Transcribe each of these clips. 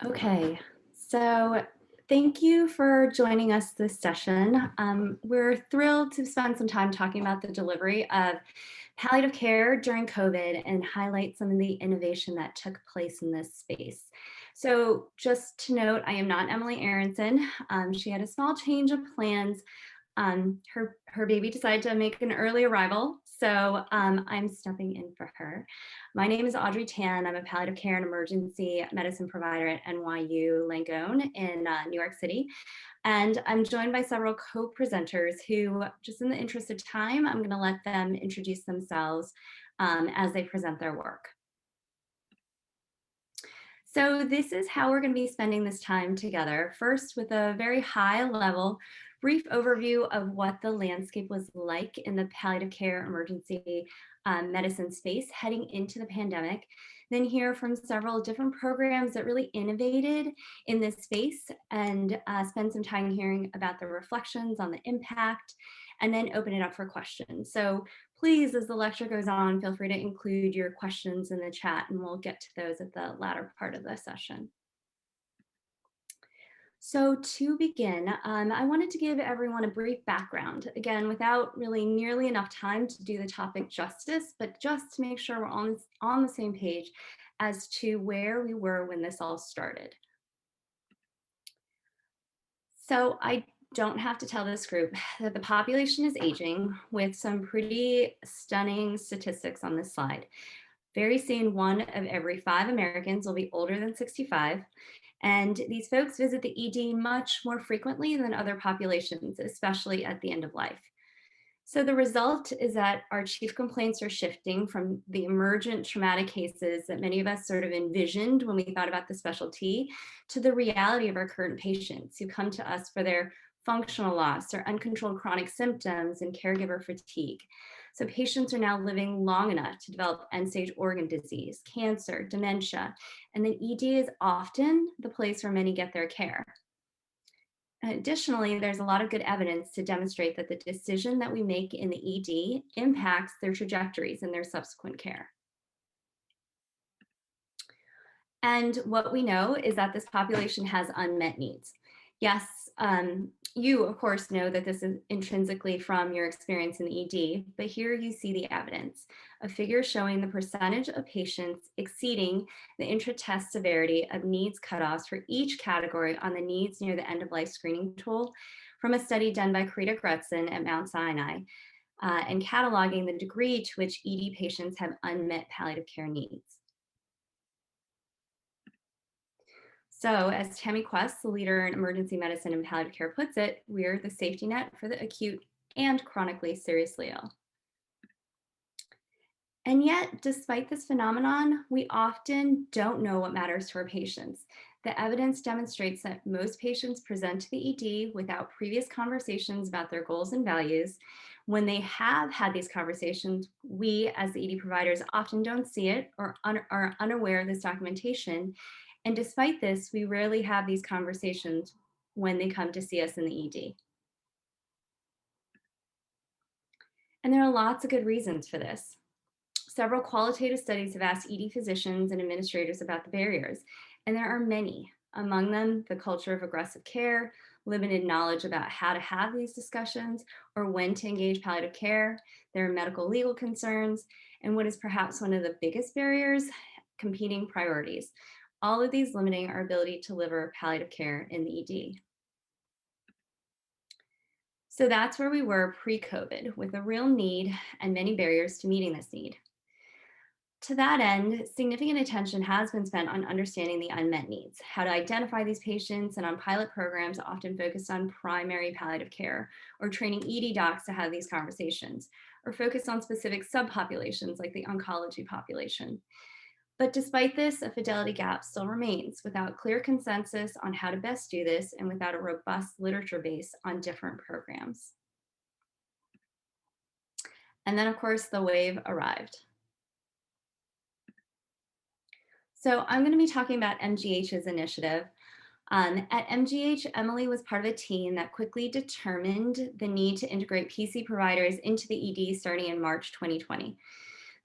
Okay, so thank you for joining us this session. We're thrilled to spend some time talking about the delivery of palliative care during COVID and highlight some of the innovation that took place in this space. So just to note, I am not Emily Aronson. She had a small change of plans. Her baby decided to make an early arrival, so I'm stepping in for her. My name is Audrey Tan. I'm a palliative care and emergency medicine provider at NYU Langone in New York City. And I'm joined by several co-presenters who, just in the interest of time, I'm going to let them introduce themselves as they present their work. So this is how we're going to be spending this time together. First, with a very high level, brief overview of what the landscape was like in the palliative care emergency medicine space heading into the pandemic. Then hear from several different programs that really innovated in this space and spend some time hearing about the reflections on the impact, and then open it up for questions. So please, as the lecture goes on, feel free to include your questions in the chat and we'll get to those at the latter part of the session. So to begin, I wanted to give everyone a brief background, again, without really nearly enough time to do the topic justice, but just to make sure we're on the same page as to where we were when this all started. So I don't have to tell this group that the population is aging, with some pretty stunning statistics on this slide. Very soon, 1 of every 5 Americans will be older than 65. And these folks visit the ED much more frequently than other populations, especially at the end of life. So the result is that our chief complaints are shifting from the emergent traumatic cases that many of us sort of envisioned when we thought about the specialty to the reality of our current patients who come to us for their functional loss or uncontrolled chronic symptoms and caregiver fatigue. So patients are now living long enough to develop end-stage organ disease, cancer, dementia, and then ED is often the place where many get their care. Additionally, there's a lot of good evidence to demonstrate that the decision that we make in the ED impacts their trajectories and their subsequent care. And what we know is that this population has unmet needs. Yes, you, of course, know that this is intrinsically from your experience in the ED, but here you see the evidence, a figure showing the percentage of patients exceeding the intra-test severity of needs cutoffs for each category on the needs near the end-of-life screening tool from a study done by Karita Grutzen at Mount Sinai, and cataloging the degree to which ED patients have unmet palliative care needs. So as Tammy Quest, the leader in emergency medicine and palliative care, puts it, we're the safety net for the acute and chronically seriously ill. And yet, despite this phenomenon, we often don't know what matters to our patients. The evidence demonstrates that most patients present to the ED without previous conversations about their goals and values. When they have had these conversations, we as the ED providers often don't see it or are unaware of this documentation. And despite this, we rarely have these conversations when they come to see us in the ED. And there are lots of good reasons for this. Several qualitative studies have asked ED physicians and administrators about the barriers, and there are many. Among them, the culture of aggressive care, limited knowledge about how to have these discussions or when to engage palliative care. There are medical legal concerns, and what is perhaps one of the biggest barriers, competing priorities. All of these limiting our ability to deliver palliative care in the ED. So that's where we were pre-COVID, with a real need and many barriers to meeting this need. To that end, significant attention has been spent on understanding the unmet needs, how to identify these patients, and on pilot programs often focused on primary palliative care, or training ED docs to have these conversations, or focused on specific subpopulations like the oncology population. But despite this, a fidelity gap still remains without clear consensus on how to best do this and without a robust literature base on different programs. And then, of course, the wave arrived. So I'm going to be talking about MGH's initiative. At MGH, Emily was part of a team that quickly determined the need to integrate PC providers into the ED starting in March 2020.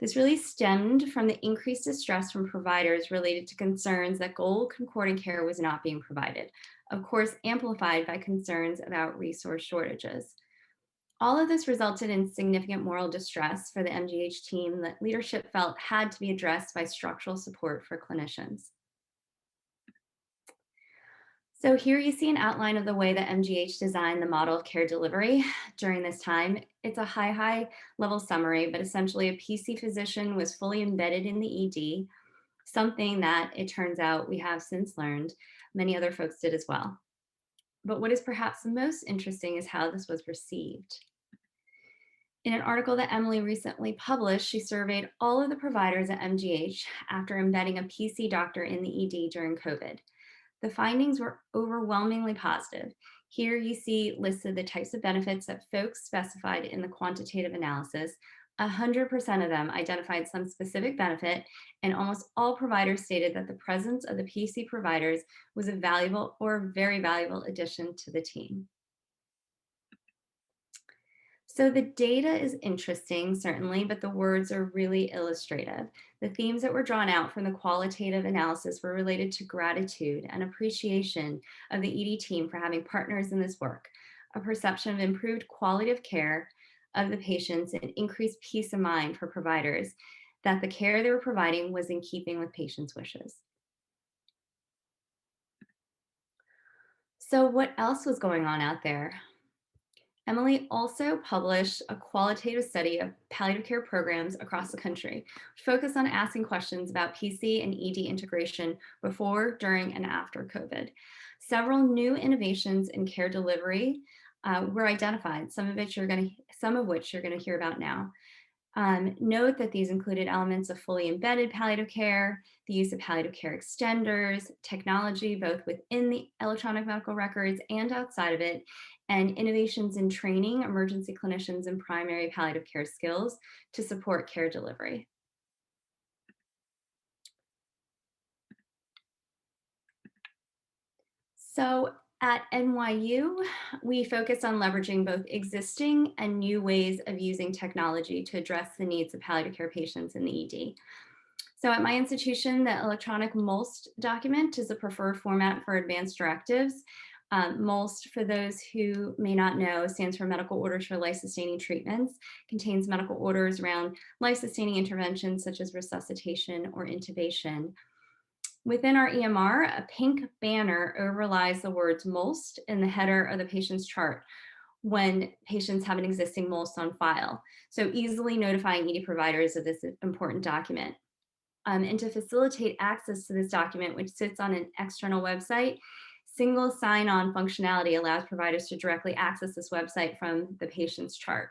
This really stemmed from the increased distress from providers related to concerns that goal concordant care was not being provided, of course, amplified by concerns about resource shortages. All of this resulted in significant moral distress for the MGH team that leadership felt had to be addressed by structural support for clinicians. So here you see an outline of the way that MGH designed the model of care delivery during this time. It's a high level summary, but essentially a PC physician was fully embedded in the ED, something that it turns out we have since learned many other folks did as well. But what is perhaps the most interesting is how this was received. In an article that Emily recently published, she surveyed all of the providers at MGH after embedding a PC doctor in the ED during COVID. The findings were overwhelmingly positive. Here you see listed the types of benefits that folks specified in the quantitative analysis. 100% of them identified some specific benefit, and almost all providers stated that the presence of the PC providers was a valuable or very valuable addition to the team. So the data is interesting, certainly, but the words are really illustrative. The themes that were drawn out from the qualitative analysis were related to gratitude and appreciation of the ED team for having partners in this work, a perception of improved quality of care of the patients, and increased peace of mind for providers that the care they were providing was in keeping with patients' wishes. So what else was going on out there? Emily also published a qualitative study of palliative care programs across the country, which focused on asking questions about PC and ED integration before, during, and after COVID. Several new innovations in care delivery were identified, some of which you're going to hear about now. Note that these included elements of fully embedded palliative care, the use of palliative care extenders, technology both within the electronic medical records and outside of it, and innovations in training emergency clinicians in primary palliative care skills to support care delivery. So at NYU, we focus on leveraging both existing and new ways of using technology to address the needs of palliative care patients in the ED. So at my institution, the electronic MOLST document is a preferred format for advanced directives. MOLST, for those who may not know, stands for Medical Orders for Life-Sustaining Treatments, contains medical orders around life-sustaining interventions such as resuscitation or intubation. Within our EMR, a pink banner overlies the words MOLST in the header of the patient's chart when patients have an existing MOLST on file, so easily notifying ED providers of this important document. And to facilitate access to this document, which sits on an external website, single sign-on functionality allows providers to directly access this website from the patient's chart.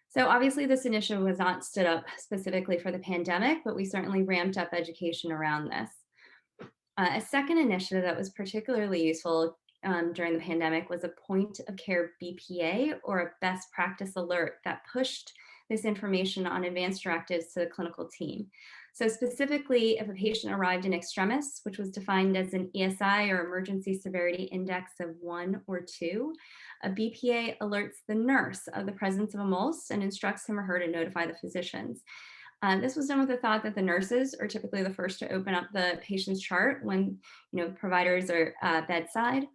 So obviously this initiative was not stood up specifically for the pandemic, but we certainly ramped up education around this. A second initiative that was particularly useful during the pandemic was a point of care BPA, or a best practice alert, that pushed this information on advanced directives to the clinical team. So specifically, if a patient arrived in extremis, which was defined as an ESI or emergency severity index of 1 or 2, a BPA alerts the nurse of the presence of a MOLST and instructs him or her to notify the physicians. This was done with the thought that the nurses are typically the first to open up the patient's chart when providers are bedside.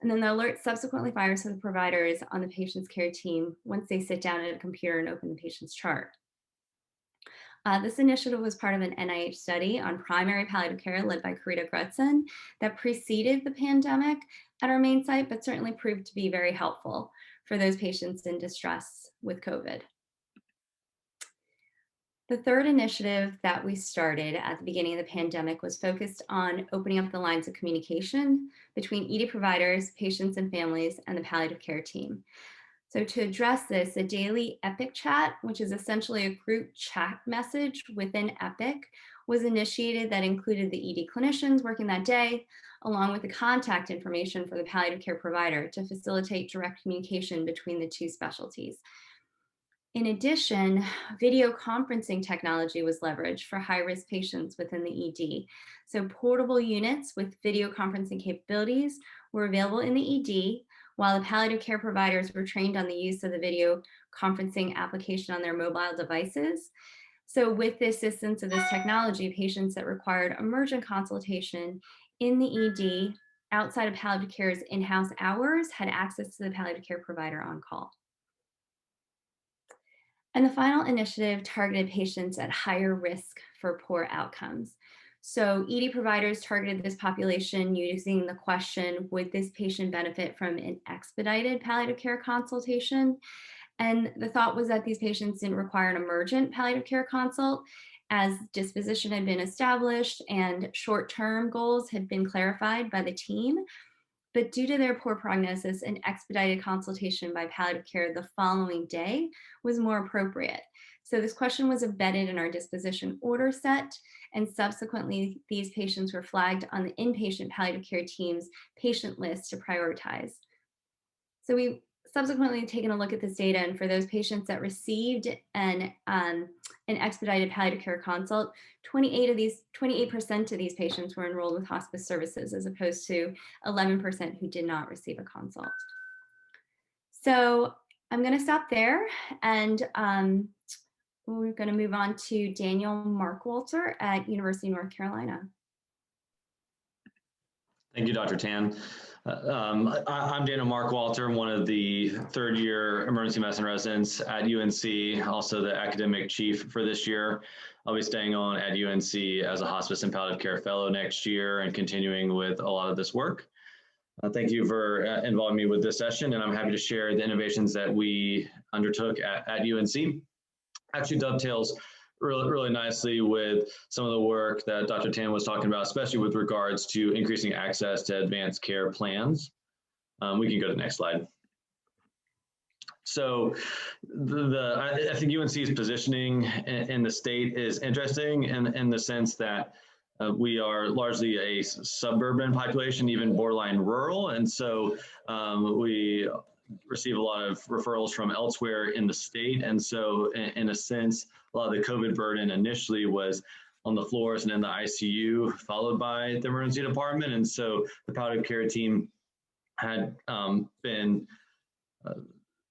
And then the alert subsequently fires to the providers on the patient's care team once they sit down at a computer and open the patient's chart. This initiative was part of an NIH study on primary palliative care led by Karita Grutzen that preceded the pandemic at our main site, but certainly proved to be very helpful for those patients in distress with COVID. The third initiative that we started at the beginning of the pandemic was focused on opening up the lines of communication between ED providers, patients and families, and the palliative care team. So to address this, a daily Epic chat, which is essentially a group chat message within Epic, was initiated that included the ED clinicians working that day, along with the contact information for the palliative care provider to facilitate direct communication between the two specialties. In addition, video conferencing technology was leveraged for high-risk patients within the ED. So portable units with video conferencing capabilities were available in the ED, while the palliative care providers were trained on the use of the video conferencing application on their mobile devices. So with the assistance of this technology, patients that required emergent consultation in the ED outside of palliative care's in-house hours had access to the palliative care provider on call. And the final initiative targeted patients at higher risk for poor outcomes. So ED providers targeted this population using the question, would this patient benefit from an expedited palliative care consultation? And the thought was that these patients didn't require an emergent palliative care consult, as disposition had been established and short-term goals had been clarified by the team. But due to their poor prognosis, an expedited consultation by palliative care the following day was more appropriate. So this question was embedded in our disposition order set, and subsequently these patients were flagged on the inpatient palliative care team's patient list to prioritize. So we subsequently taken a look at this data, and for those patients that received an expedited palliative care consult, 28% of these patients were enrolled with hospice services, as opposed to 11% who did not receive a consult. So I'm going to stop there, and we're going to move on to Daniel Markwalter at University of North Carolina. Thank you, Dr. Tan. I'm Daniel Markwalter. I'm one of the third-year emergency medicine residents at UNC, also the academic chief for this year. I'll be staying on at UNC as a hospice and palliative care fellow next year and continuing with a lot of this work. Thank you for involving me with this session, and I'm happy to share the innovations that we undertook at UNC. Actually dovetails really nicely with some of the work that Dr. Tan was talking about, especially with regards to increasing access to advanced care plans. We can go to the next slide. So I think UNC's positioning in the state is interesting in the sense that we are largely a suburban population, even borderline rural. And so we receive a lot of referrals from elsewhere in the state. And so in a sense, a lot of the COVID burden initially was on the floors and in the ICU, followed by the emergency department. And so the palliative care team had been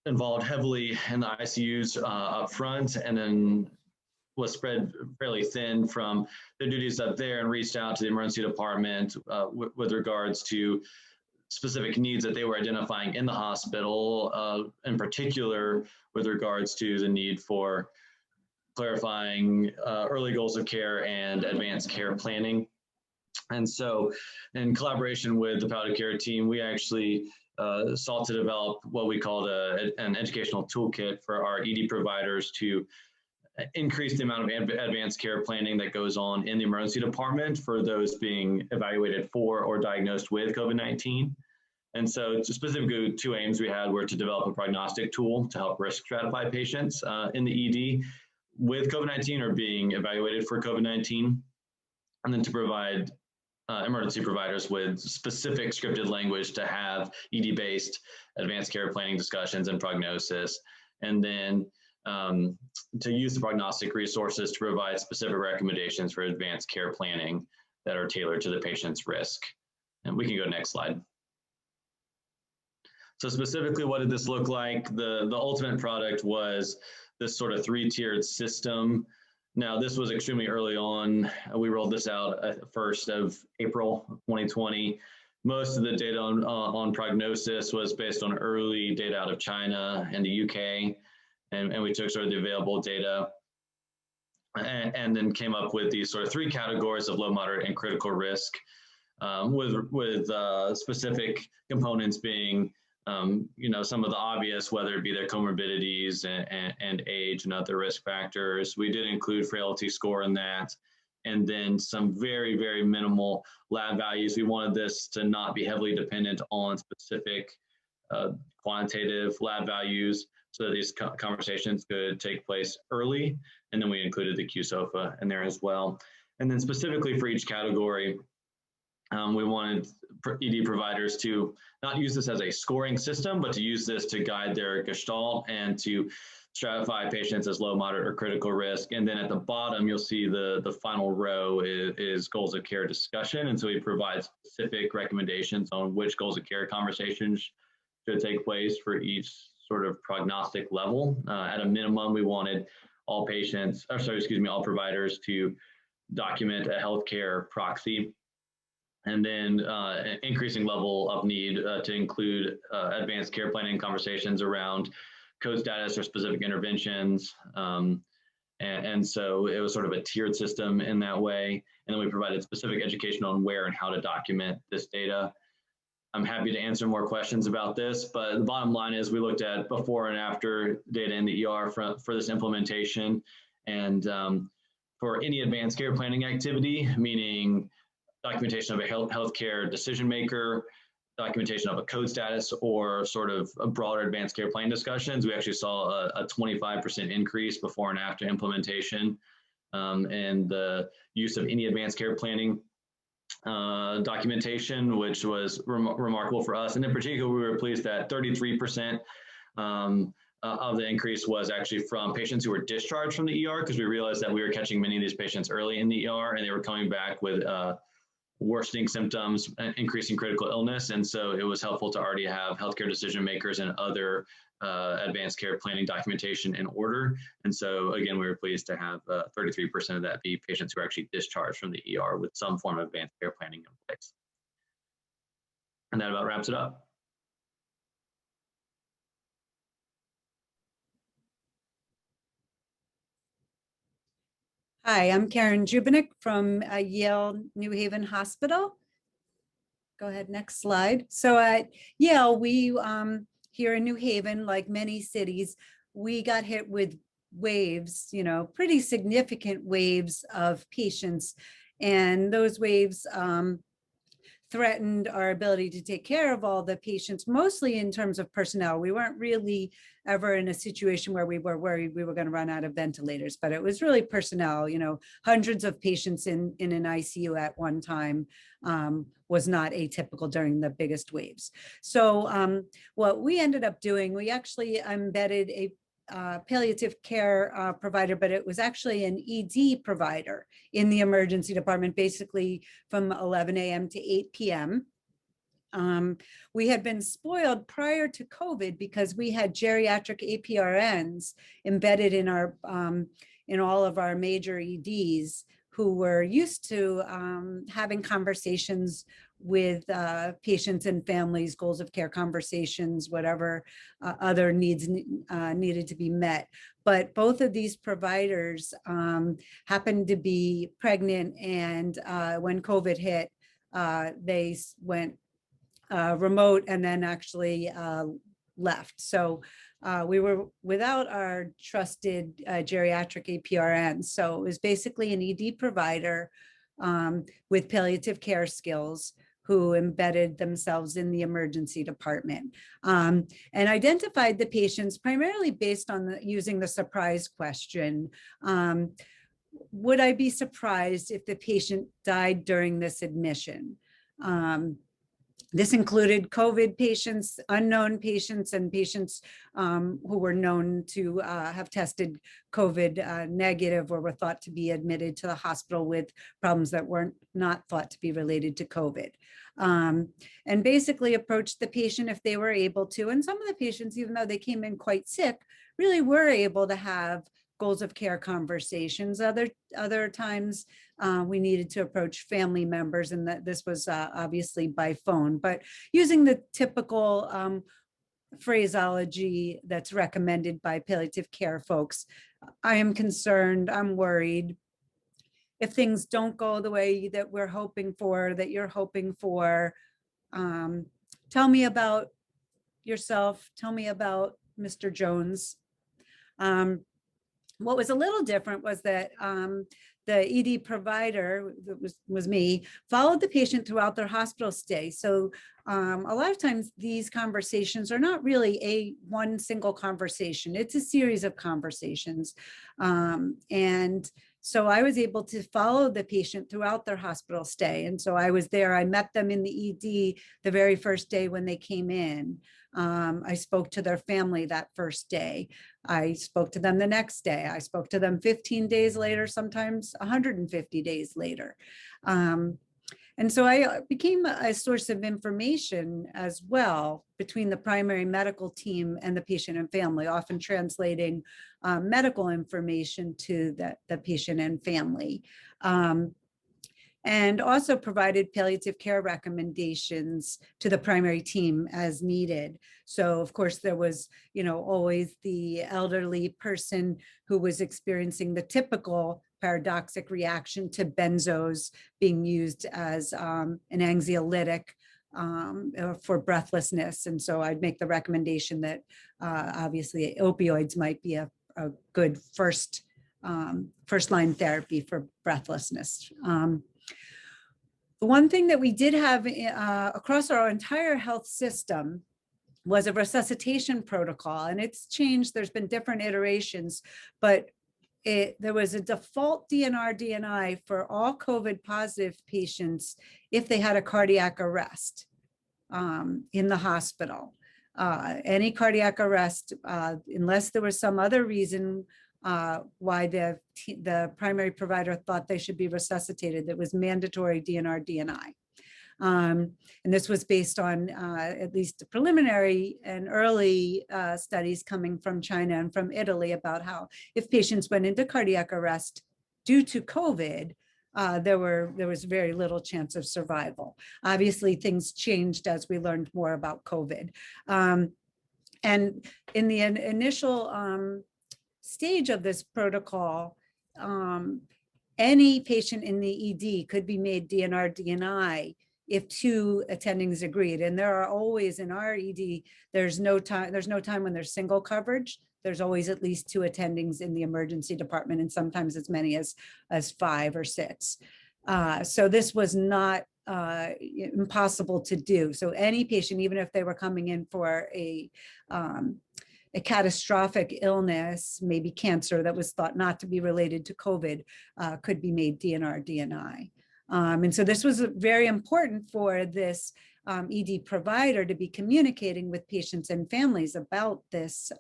involved heavily in the ICUs up front, and then was spread fairly thin from their duties up there and reached out to the emergency department with regards to specific needs that they were identifying in the hospital, in particular with regards to the need for clarifying early goals of care and advanced care planning. And so in collaboration with the palliative care team, we actually sought to develop what we called an educational toolkit for our ED providers to increase the amount of advanced care planning that goes on in the emergency department for those being evaluated for or diagnosed with COVID-19. And so specifically, two aims we had were to develop a prognostic tool to help risk stratify patients in the ED with COVID-19 or being evaluated for COVID-19, and then to provide emergency providers with specific scripted language to have ED-based advanced care planning discussions and prognosis, and then to use the prognostic resources to provide specific recommendations for advanced care planning that are tailored to the patient's risk. And we can go next slide. So specifically, what did this look like? The ultimate product was this sort of three-tiered system. Now, this was extremely early on. We rolled this out at the 1st of April 2020. Most of the data on prognosis was based on early data out of China and the UK. And we took sort of the available data and then came up with these sort of three categories of low, moderate, and critical risk, with specific components being, some of the obvious, whether it be their comorbidities and age and other risk factors. We did include frailty score in that, and then some very, very minimal lab values. We wanted this to not be heavily dependent on specific quantitative lab values, so that these conversations could take place early. And then we included the QSOFA in there as well. And then specifically for each category, we wanted ED providers to not use this as a scoring system, but to use this to guide their gestalt and to stratify patients as low, moderate, or critical risk. And then at the bottom, you'll see the final row is goals of care discussion. And so we provide specific recommendations on which goals of care conversations should take place for each sort of prognostic level. At a minimum, we wanted all patients, or sorry, excuse me, all providers to document a healthcare proxy. And then an increasing level of need to include advanced care planning conversations around code status or specific interventions. And so it was sort of a tiered system in that way. And then we provided specific education on where and how to document this data. I'm happy to answer more questions about this, but the bottom line is we looked at before and after data in the ER for this implementation. And for any advanced care planning activity, meaning documentation of a healthcare decision maker, documentation of a code status, or sort of a broader advanced care plan discussions, we actually saw a 25% increase before and after implementation, and the use of any advanced care planning documentation, which was remarkable for us. And in particular, we were pleased that 33% of the increase was actually from patients who were discharged from the ER, because we realized that we were catching many of these patients early in the ER, and they were coming back with worsening symptoms, increasing critical illness. And so it was helpful to already have healthcare decision makers and other advanced care planning documentation in order. And so again, we were pleased to have 33% of that be patients who are actually discharged from the ER with some form of advanced care planning in place. And that about wraps it up. Hi, I'm Karen Jubinik from Yale New Haven Hospital. Go ahead, next slide. So at Yale, we here in New Haven, like many cities, we got hit with waves, pretty significant waves of patients. And those waves threatened our ability to take care of all the patients, mostly in terms of personnel. We weren't really ever in a situation where we were worried we were going to run out of ventilators, but it was really personnel. Hundreds of patients in an ICU at one time was not atypical during the biggest waves. So what we ended up doing, we actually embedded a palliative care provider, but it was actually an ED provider in the emergency department, basically from 11 a.m. to 8 p.m. We had been spoiled prior to COVID because we had geriatric APRNs embedded in our in all of our major EDs who were used to having conversations with patients and families, goals of care conversations, whatever other needs needed to be met. But both of these providers happened to be pregnant, and when COVID hit, they went remote and then actually left. So we were without our trusted geriatric APRN. So it was basically an ED provider with palliative care skills who embedded themselves in the emergency department and identified the patients primarily based on using the surprise question. Would I be surprised if the patient died during this admission? This included COVID patients, unknown patients, and patients who were known to have tested COVID negative or were thought to be admitted to the hospital with problems that were not thought to be related to COVID. And basically approached the patient if they were able to. And some of the patients, even though they came in quite sick, really were able to have goals of care conversations. Other times we needed to approach family members, and that this was obviously by phone, but using the typical phraseology that's recommended by palliative care folks. I am concerned, I'm worried. If things don't go the way that we're hoping for, that you're hoping for, tell me about yourself, tell me about Mr. Jones. What was a little different was that the ED provider, that was me, followed the patient throughout their hospital stay. So a lot of times these conversations are not really one single conversation. It's a series of conversations. And so I was able to follow the patient throughout their hospital stay. And so I was there, I met them in the ED the very first day when they came in. I spoke to their family that first day. I spoke to them the next day. I spoke to them 15 days later, sometimes 150 days later. And so I became a source of information as well between the primary medical team and the patient and family, often translating medical information to the patient and family. And also provided palliative care recommendations to the primary team as needed. So of course there was, always the elderly person who was experiencing the typical paradoxic reaction to benzos being used as an anxiolytic for breathlessness. And so I'd make the recommendation that obviously opioids might be a good first line therapy for breathlessness. The one thing that we did have across our entire health system was a resuscitation protocol, and it's changed. There's been different iterations, but there was a default DNR/DNI for all COVID positive patients if they had a cardiac arrest in the hospital. Any cardiac arrest, unless there was some other reason why the primary provider thought they should be resuscitated, that was mandatory DNR/DNI. And this was based on at least preliminary and early studies coming from China and from Italy about how if patients went into cardiac arrest due to COVID, there was very little chance of survival. Obviously, things changed as we learned more about COVID. And in the initial stage of this protocol, any patient in the ED could be made DNR/DNI if two attendings agreed. And there are always in our ED, there's no time when there's single coverage. There's always at least two attendings in the emergency department, and sometimes as many as 5 or 6. So this was not impossible to do. So any patient, even if they were coming in for a catastrophic illness, maybe cancer that was thought not to be related to COVID, could be made DNR/DNI. And so this was very important for this ED provider to be communicating with patients and families about this,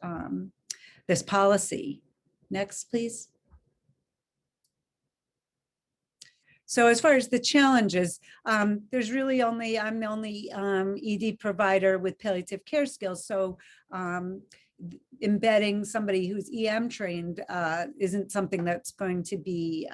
this policy. Next, please. So as far as the challenges, there's really I'm the only ED provider with palliative care skills. So embedding somebody who's EM trained isn't something that's going to be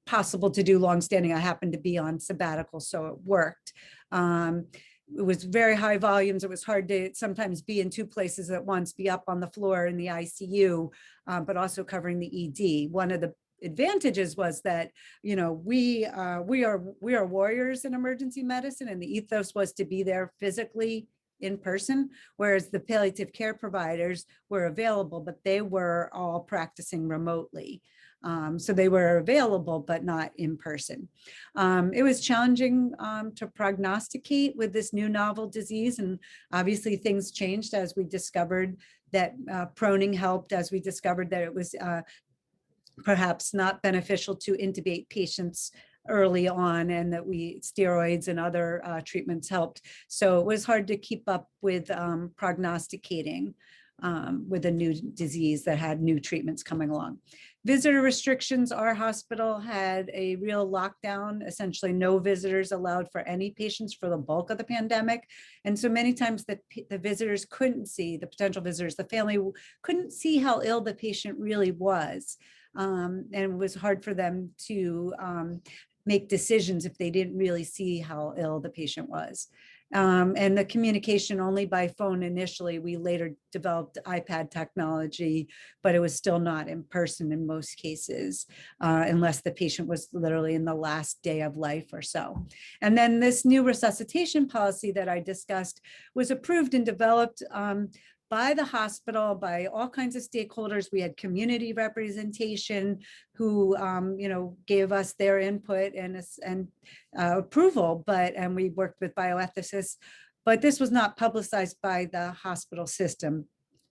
possible to do longstanding. I happened to be on sabbatical, so it worked. It was very high volumes. It was hard to sometimes be in 2 places at once, be up on the floor in the ICU, but also covering the ED. One of the advantages was that, we are warriors in emergency medicine, and the ethos was to be there physically in person, whereas the palliative care providers were available, but they were all practicing remotely. So they were available, but not in person. It was challenging to prognosticate with this new novel disease. And obviously things changed as we discovered that proning helped, as we discovered that it was perhaps not beneficial to intubate patients early on, and that steroids and other treatments helped. So it was hard to keep up with prognosticating with a new disease that had new treatments coming along. Visitor restrictions, our hospital had a real lockdown, essentially no visitors allowed for any patients for the bulk of the pandemic. And so many times the visitors couldn't see, the potential visitors, the family couldn't see how ill the patient really was. And it was hard for them to make decisions if they didn't really see how ill the patient was. And the communication only by phone initially. We later developed iPad technology, but it was still not in person in most cases, unless the patient was literally in the last day of life or so. And then this new resuscitation policy that I discussed was approved and developed by the hospital, by all kinds of stakeholders. We had community representation who, gave us their input and approval, and we worked with bioethicists, but this was not publicized by the hospital system.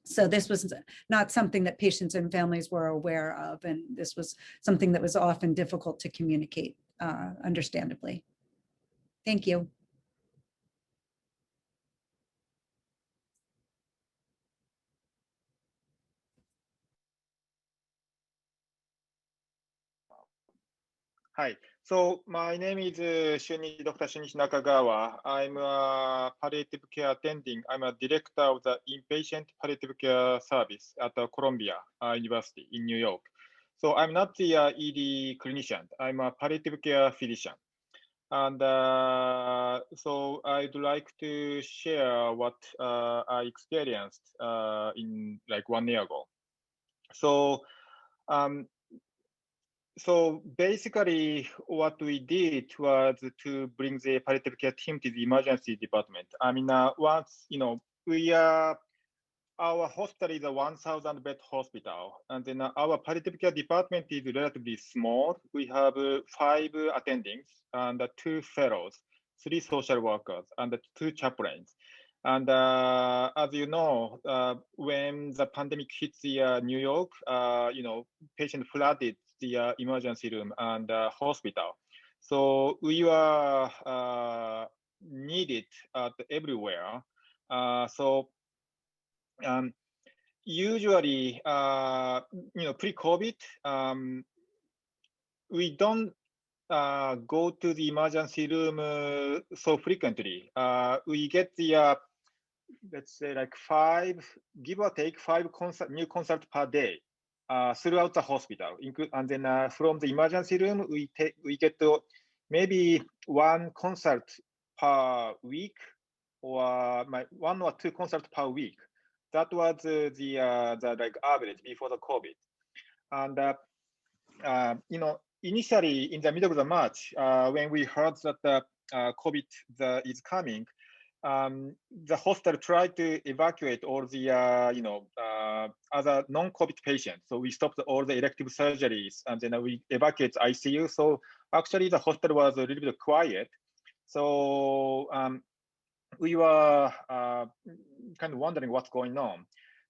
So this was not something that patients and families were aware of, and this was something that was often difficult to communicate, understandably. Thank you. Hi, So my name is Dr. Shunichi Nakagawa. I'm a palliative care attending. I'm a director of the inpatient palliative care service at Columbia University in New York. So I'm not the ED clinician. I'm a palliative care physician. And so I'd like to share what I experienced in like 1 year ago. So um, so basically, what we did was to bring the palliative care team to the emergency department. I mean, once we are our hospital is a 1,000 bed hospital, and then our palliative care department is relatively small. We have 5 attendings and 2 fellows, 3 social workers, and 2 chaplains. And as you know, when the pandemic hit the New York, patient flooded the emergency room and hospital. So we were needed everywhere. Usually, pre-COVID, we don't go to the emergency room so frequently. We get the let's say like 5, give or take 5 new consults per day throughout the hospital. And then from the emergency room, we get to maybe 1 consult per week, or 1 or 2 consults per week. That was the like average before the COVID. And initially in the middle of the March, when we heard that the COVID is coming, the hospital tried to evacuate all the other non-COVID patients. So we stopped all the elective surgeries, and then we evacuated ICU. So actually the hospital was a little bit quiet. So we were kind of wondering what's going on.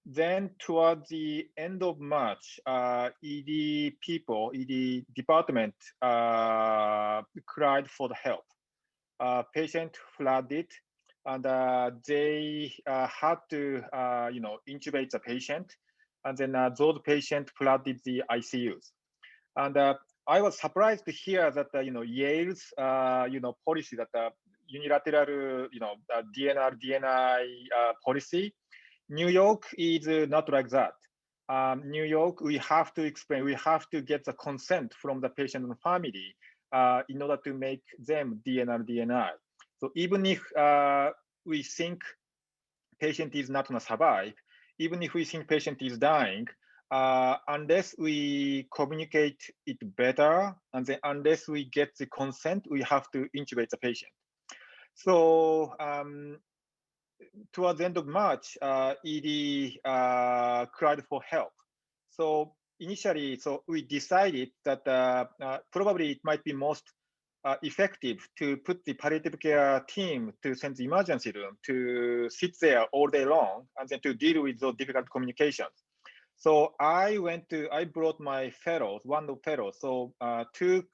Then towards the end of March, ED department cried for the help. Patient flooded, and they had to intubate the patient, and then those patients flooded the ICUs. And I was surprised to hear that Yale's policy, that unilateral DNR DNI policy. New York is not like that. New York, we have to explain, we have to get the consent from the patient and family in order to make them DNR DNI. So even if we think patient is not going to survive, even if we think patient is dying, unless we communicate it better, and then unless we get the consent, we have to intubate the patient. So towards the end of March, ED cried for help. So initially, we decided that probably it might be most effective to put the palliative care team to send the emergency room to sit there all day long and then to deal with those difficult communications. So I brought my fellows, 1 of fellows. So to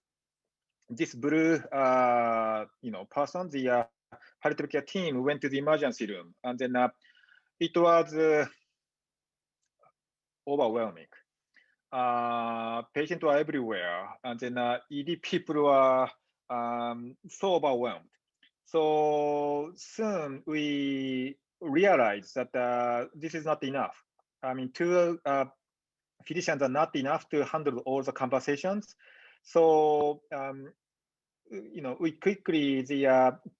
this blue, person, the palliative care team went to the emergency room, and then it was overwhelming. Patients were everywhere, and then ED people were so overwhelmed. So soon we realized that this is not enough. I mean, 2 physicians are not enough to handle all the conversations. So we quickly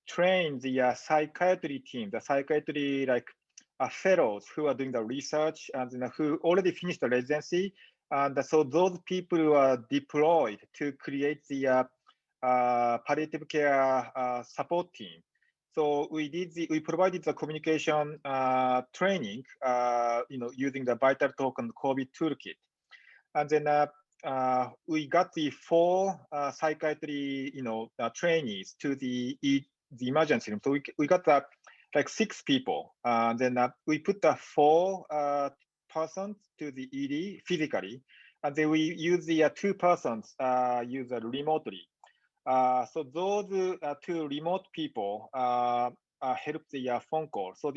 trained the psychiatry team, the psychiatry fellows who are doing the research and who already finished the residency. And so those people are deployed to create the palliative care support team. So we provided the communication training, using the VitalTalk and COVID toolkit. And then we got the 4 psychiatry, trainees to the emergency room. So we got like 6 people. And then we put the 4 persons to the ED physically, and then we use the 2 persons use remotely. So those 2 remote people helped the phone call. So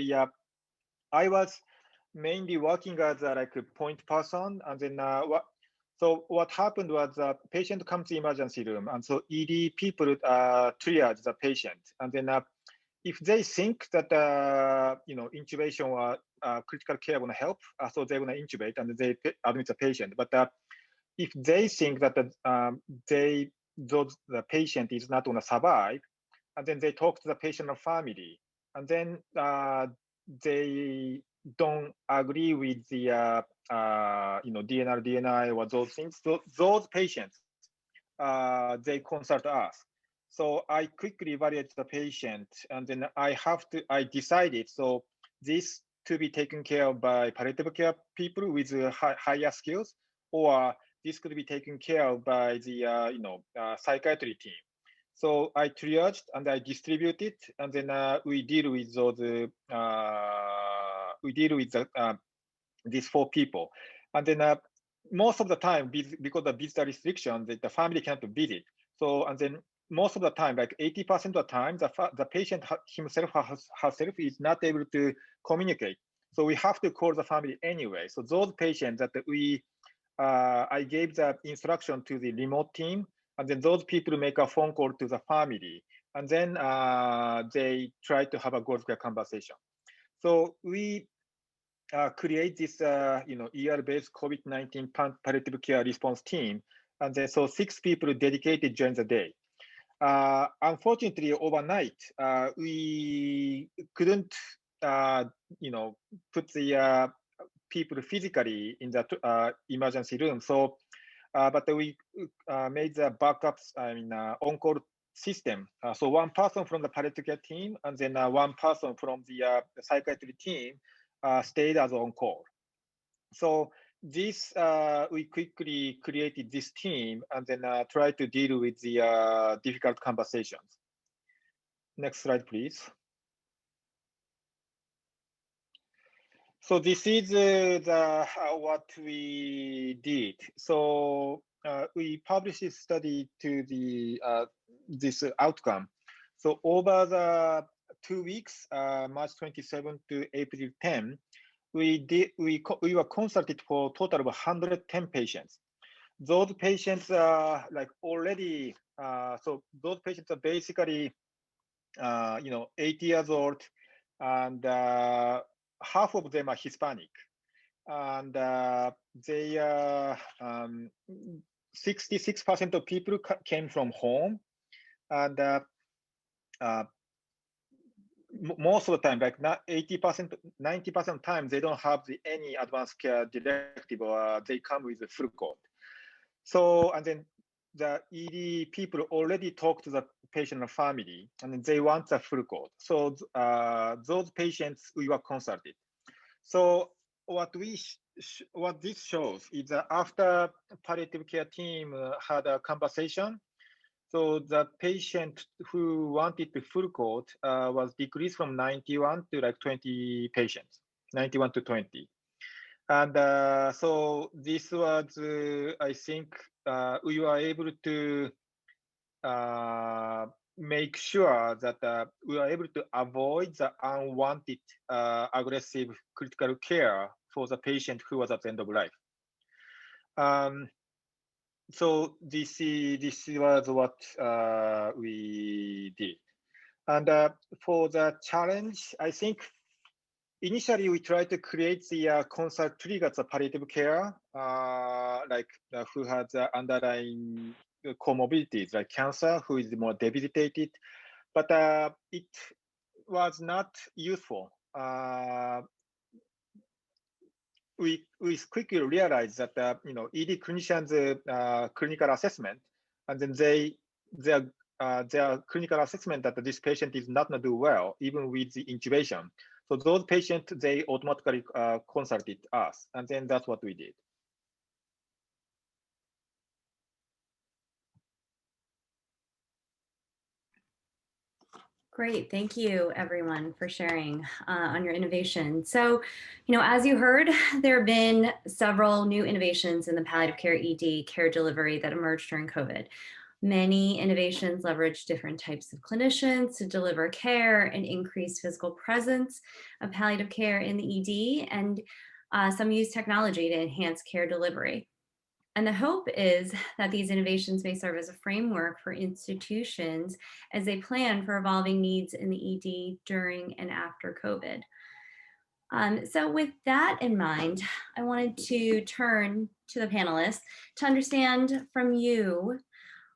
I was mainly working as a point person, and then So what happened was the patient comes to emergency room, and so ED people triage the patient, and then if they think that intubation or critical care will help, so they will intubate and they admit the patient. But if they think that the patient is not going to survive, and then they talk to the patient and family, and then they don't agree with the DNR, DNI, or those things. So those patients, they consult us. So I quickly evaluate the patient, and then I decided, so this to be taken care of by palliative care people with higher skills, or this could be taken care of by the psychiatry team. So I triaged and I distributed, and then we deal with those. These 4 people, and then most of the time, because of visa restriction, the family can't visit. So, and then most of the time, like 80% of the time, the patient himself herself is not able to communicate. So we have to call the family anyway. So those patients that I gave the instruction to the remote team, and then those people make a phone call to the family, and then they try to have a good conversation. So we create this ER-based COVID-19 palliative care response team, and then so 6 people dedicated during the day. Unfortunately, overnight we couldn't put the people physically in the emergency room. So, but we made the backups, on-call system. So 1 person from the palliative care team, and then 1 person from the psychiatry team stayed as on call. So this we quickly created this team, and then tried to deal with the difficult conversations. Next slide, please. So this is what we did. So we published this study to the this outcome. So over the 2 weeks, March 27 to April 10, we were consulted for a total of 110 patients. Those patients are like already, so those patients are basically, 80 years old, and half of them are Hispanic, and they 66% of people came from home, and most of the time, like not 80%, 90% of the time, they don't have any advanced care directive, or they come with a full code. So, and then the ED people already talk to the patient and family, and they want the full code. So those patients we were consulted. So what this shows is that after palliative care team had a conversation, so the patient who wanted the full code was decreased from 91 to like 20 patients, 91 to 20. And so this was, I think, we were able to make sure that we were able to avoid the unwanted aggressive critical care for the patient who was at the end of life. So this was what we did. And for the challenge, I think initially we tried to create the consult triggers of palliative care, like who has underlying comorbidities like cancer, who is more debilitated, but it was not useful. We quickly realized that ED clinicians' clinical assessment, and then their clinical assessment that this patient is not going to do well, even with the intubation. So those patients, they automatically consulted us, and then that's what we did. Great. Thank you, everyone, for sharing on your innovation. So, as you heard, there have been several new innovations in the palliative care ED care delivery that emerged during COVID. Many innovations leverage different types of clinicians to deliver care and increase physical presence of palliative care in the ED, and some use technology to enhance care delivery. And the hope is that these innovations may serve as a framework for institutions as they plan for evolving needs in the ED during and after COVID. So with that in mind, I wanted to turn to the panelists to understand from you,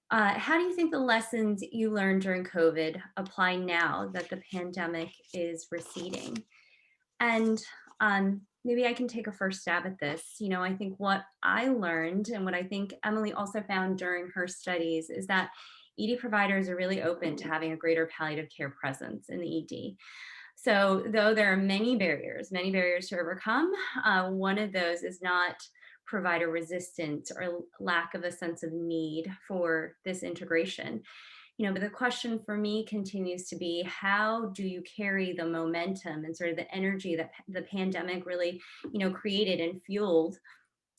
how do you think the lessons you learned during COVID apply now that the pandemic is receding? And maybe I can take a first stab at this. You know, I think what I learned and what I think Emily also found during her studies is that ED providers are really open to having a greater palliative care presence in the ED. So though there are many barriers to overcome, one of those is not provider resistance or lack of a sense of need for this integration. You know, but the question for me continues to be, how do you carry the momentum and sort of the energy that the pandemic really, you know, created and fueled?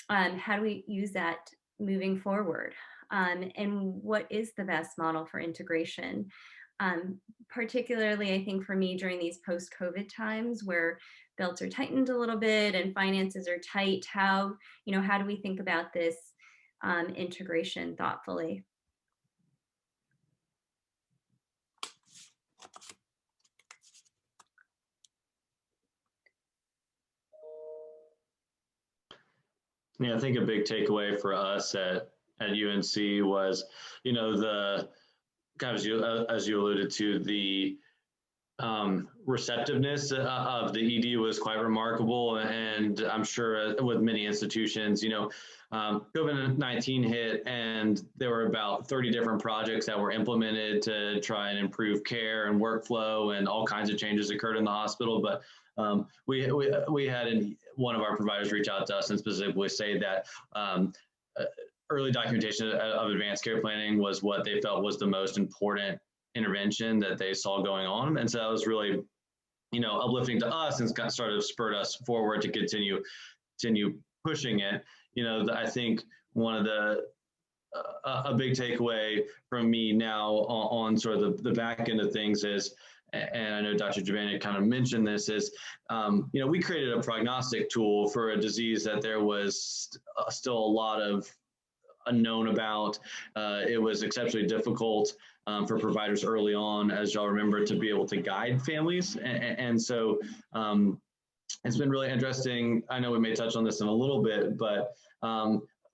How do we use that moving forward? And what is the best model for integration? Particularly, I think for me during these post-COVID times where belts are tightened a little bit and finances are tight, how, you know, how do we think about this integration thoughtfully? Yeah, I think a big takeaway for us at UNC was, you know, the kind of as you alluded to, the receptiveness of the ED was quite remarkable, and I'm sure with many institutions, you know, COVID-19 hit, and there were about 30 different projects that were implemented to try and improve care and workflow, and all kinds of changes occurred in the hospital. But we had one of our providers reach out to us and specifically say that early documentation of advanced care planning was what they felt was the most important intervention that they saw going on. And so that was really, you know, uplifting to us and sort of spurred us forward to continue pushing it. You know, I think one of the a big takeaway from me now on sort of the back end of things is, and I know Dr. Giovanni kind of mentioned this, is, you know, we created a prognostic tool for a disease that there was still a lot of unknown about. It was exceptionally difficult for providers early on, as y'all remember, to be able to guide families. And so it's been really interesting. I know we may touch on this in a little bit, but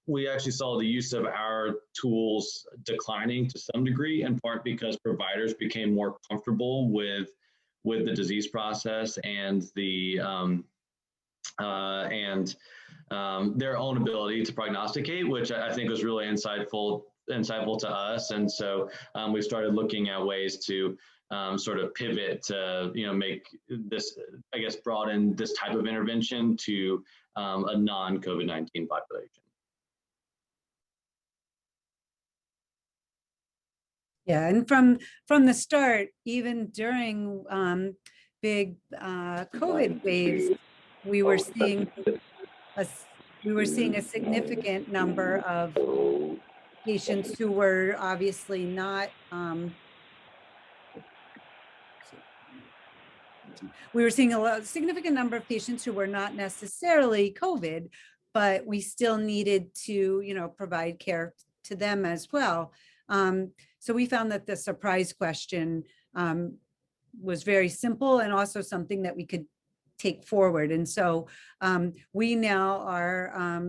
we actually saw the use of our tools declining to some degree, in part because providers became more comfortable with the disease process and the their own ability to prognosticate, which I think was really insightful to us. And so we started looking at ways to sort of pivot to, you know, make this, I guess, broaden this type of intervention to a non-COVID-19 population. Yeah, and from the start, even during big COVID waves, we were seeing a significant number of patients who were obviously not. We were seeing significant number of patients who were not necessarily COVID, but we still needed to, you know, provide care to them as well. So we found that the surprise question was very simple and also something that we could take forward. And so we now are,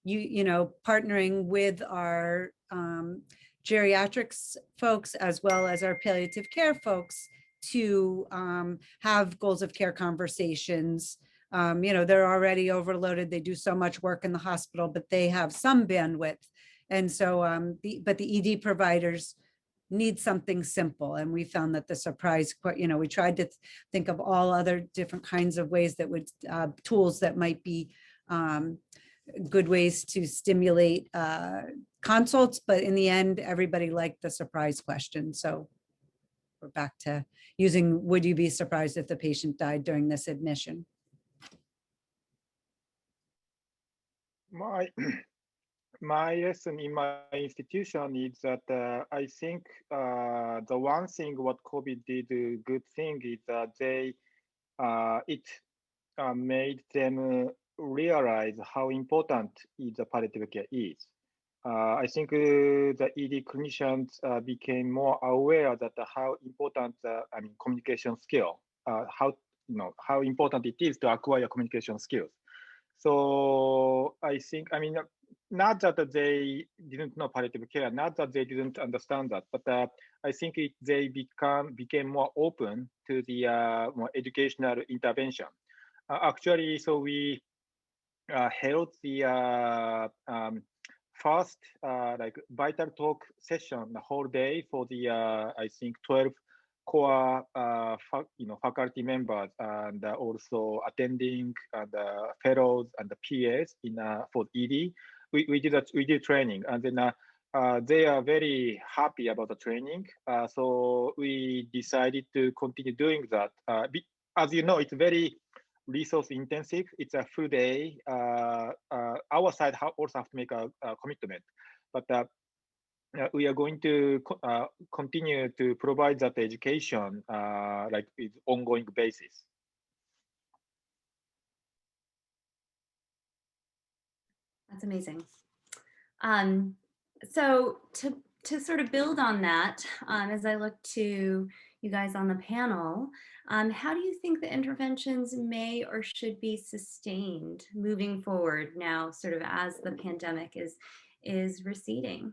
you know, partnering with our geriatrics folks as well as our palliative care folks to have goals of care conversations. You know, they're already overloaded. They do so much work in the hospital, but they have some bandwidth. And so, but the ED providers need something simple. And we found that the surprise, you know, we tried to think of all other different kinds of ways that would, tools that might be good ways to stimulate consults. But in the end, everybody liked the surprise question. So we're back to using, would you be surprised if the patient died during this admission? My lesson in my institution is that I think the one thing what COVID did a good thing is that it made them realize how important the palliative care is. I think the ED clinicians became more aware that how important communication skill, how important it is to acquire communication skills. So I think, not that they didn't know palliative care, not that they didn't understand that, but I think they became more open to the more educational intervention. Actually, so we held the first like vital talk session the whole day for the I think 12 core faculty members and also attending and fellows and the PAs in for ED. We did training, and then they are very happy about the training. So we decided to continue doing that. As you know, it's very resource intensive. It's a full day. Our side also have to make a commitment, but we are going to continue to provide that education like with ongoing basis. That's amazing. So to sort of build on that, as I look to you guys on the panel, how do you think the interventions may or should be sustained moving forward now, sort of as the pandemic is receding?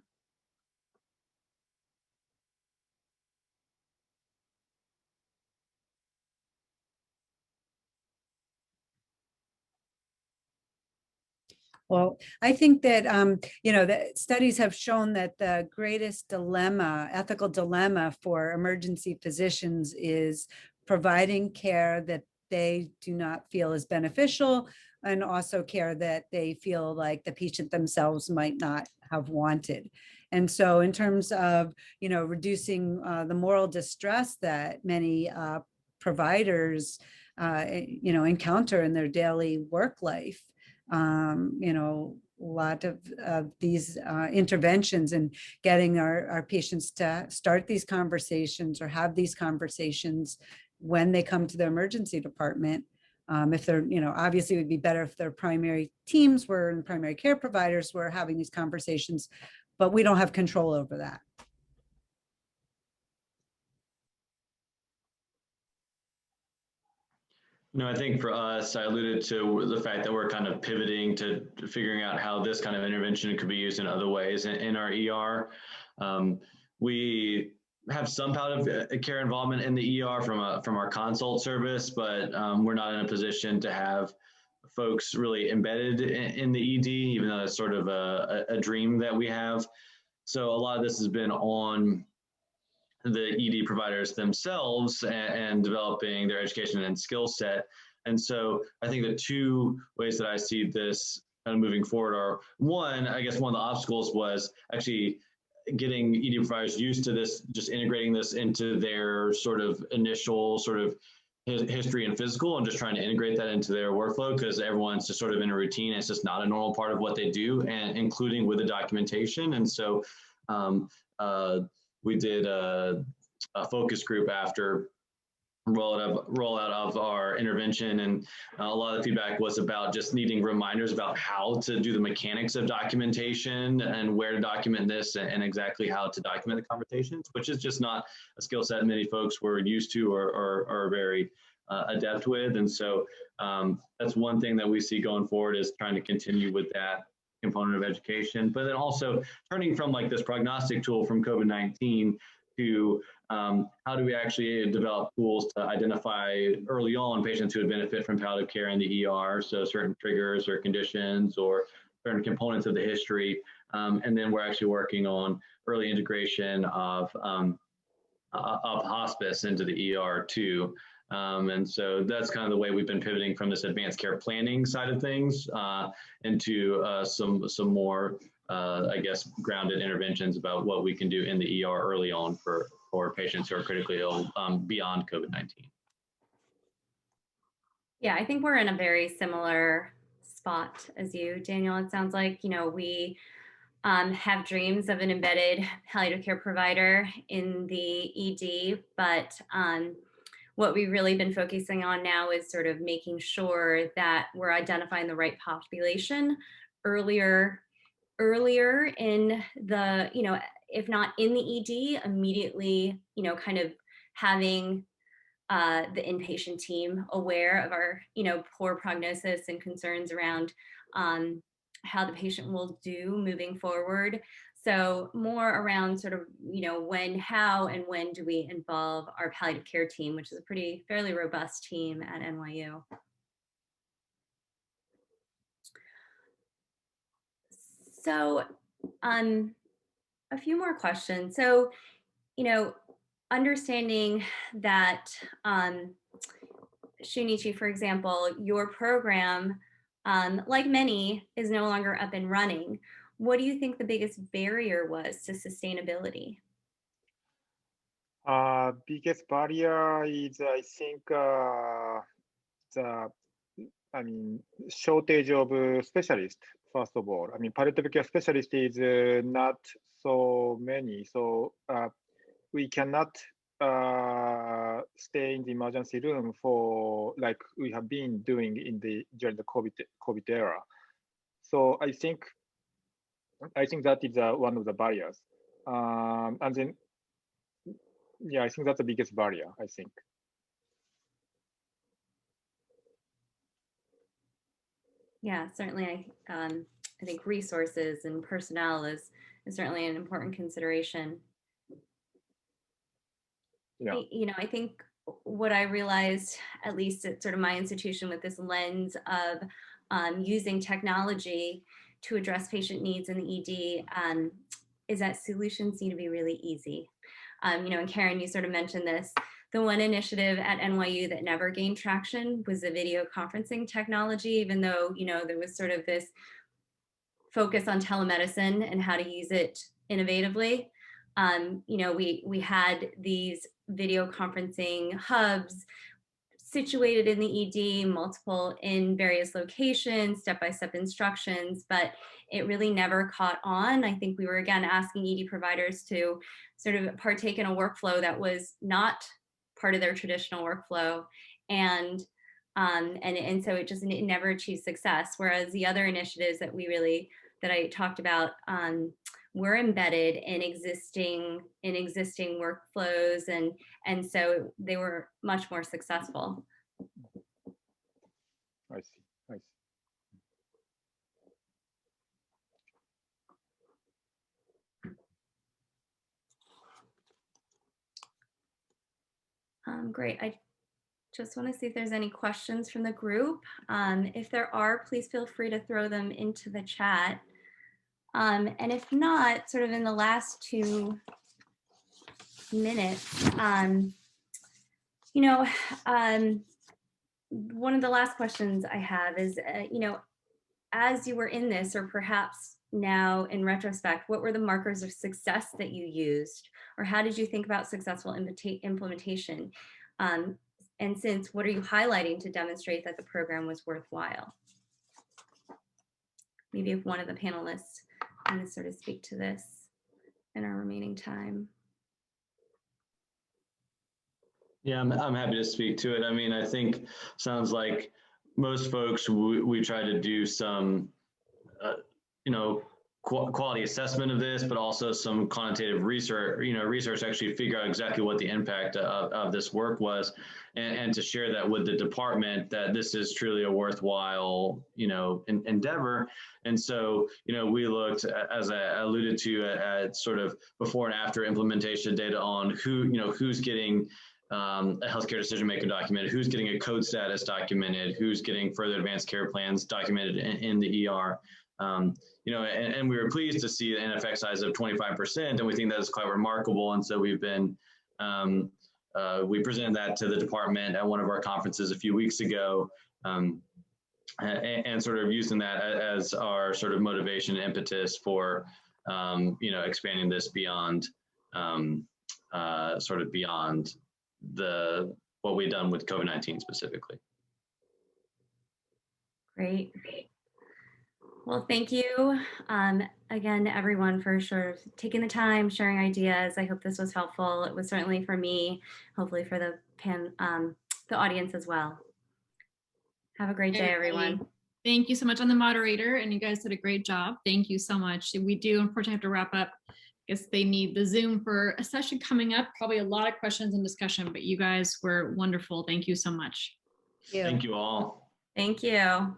Well, I think that, the studies have shown that the greatest ethical dilemma for emergency physicians is providing care that they do not feel is beneficial, and also care that they feel like the patient themselves might not have wanted. And so in terms of, reducing the moral distress that many providers, encounter in their daily work life, a lot of these interventions and getting our patients to start these conversations or have these conversations when they come to the emergency department. If they're, obviously it would be better if their primary teams were and primary care providers were having these conversations, but we don't have control over that. I think for us, I alluded to the fact that we're kind of pivoting to figuring out how this kind of intervention could be used in other ways in our ER. We have some palliative care involvement in the ER from our consult service, but we're not in a position to have folks really embedded in the ED, even though it's sort of a dream that we have. So a lot of this has been on the ED providers themselves and developing their education and skill set. And so I think the two ways that I see this kind of moving forward are, one, I guess one of the obstacles was actually getting ED providers used to this, just integrating this into their sort of initial sort of history and physical, and just trying to integrate that into their workflow, because everyone's just sort of in a routine. It's just not a normal part of what they do, and including with the documentation. And so we did a focus group after rollout of our intervention, and a lot of the feedback was about just needing reminders about how to do the mechanics of documentation and where to document this and exactly how to document the conversations, which is just not a skill set many folks were used to or are very adept with. And so that's one thing that we see going forward, is trying to continue with that component of education, but then also turning from like this prognostic tool from COVID-19 to how do we actually develop tools to identify early on patients who would benefit from palliative care in the ER, so certain triggers or conditions or certain components of the history, and then we're actually working on early integration of hospice into the ER too. And so that's kind of the way we've been pivoting from this advanced care planning side of things into some more, I guess, grounded interventions about what we can do in the ER early on for patients who are critically ill beyond COVID-19. Yeah, I think we're in a very similar spot as you, Daniel. It sounds like, we have dreams of an embedded palliative care provider in the ED, but what we've really been focusing on now is sort of making sure that we're identifying the right population earlier in the, if not in the ED, immediately, kind of having the inpatient team aware of our, poor prognosis and concerns around how the patient will do moving forward. So more around sort of, when, how, and when do we involve our palliative care team, which is a fairly robust team at NYU. So a few more questions. So, understanding that, Shunichi, for example, your program, like many, is no longer up and running. What do you think the biggest barrier was to sustainability? Biggest barrier is, I think, shortage of specialists, first of all. I mean, palliative care specialist is not so many. So we cannot stay in the emergency room for like we have been doing during the COVID era. So I think that is one of the barriers. And then, yeah, I think that's the biggest barrier, I think. Yeah, certainly. I think resources and personnel is certainly an important consideration. Yeah. I think what I realized, at least at sort of my institution, with this lens of using technology to address patient needs in the ED, is that solutions need to be really easy. And Karen, you sort of mentioned this. The one initiative at NYU that never gained traction was the video conferencing technology, even though, there was sort of this focus on telemedicine and how to use it innovatively. We had these video conferencing hubs situated in the ED, multiple in various locations, step-by-step instructions, but it really never caught on. I think we were, again, asking ED providers to sort of partake in a workflow that was not part of their traditional workflow. And so it never achieved success. Whereas the other initiatives that I talked about were embedded in existing workflows, and so they were much more successful. I see. Great. I just want to see if there's any questions from the group. If there are, please feel free to throw them into the chat. And if not, sort of in the last 2 minutes, one of the last questions I have is, as you were in this, or perhaps now in retrospect, what were the markers of success that you used, or how did you think about successful implementation? And since, what are you highlighting to demonstrate that the program was worthwhile? Maybe if one of the panelists want to sort of speak to this in our remaining time. Yeah, I'm happy to speak to it. I mean, I think sounds like most folks, we try to do some, quality assessment of this, but also some quantitative research actually figure out exactly what the impact of this work was, and to share that with the department that this is truly a worthwhile, endeavor. And so, we looked, as I alluded to, at sort of before and after implementation data on who's getting a healthcare decision maker documented, who's getting a code status documented, who's getting further advanced care plans documented in the ER. And we were pleased to see an effect size of 25%, and we think that is quite remarkable. And so we've been, we presented that to the department at one of our conferences a few weeks ago, and sort of using that as our sort of motivation and impetus for, expanding this beyond, beyond what we've done with COVID-19 specifically. Great. Well, thank you. again, everyone, for sure taking the time, sharing ideas. I hope this was helpful. It was certainly for me, hopefully for the audience as well. Have a great day, everyone. Thank you so much. I'm the moderator, and you guys did a great job. Thank you so much. We do unfortunately have to wrap up. I guess they need the Zoom for a session coming up. Probably a lot of questions and discussion, but you guys were wonderful. Thank you so much. Thank you all. Thank you.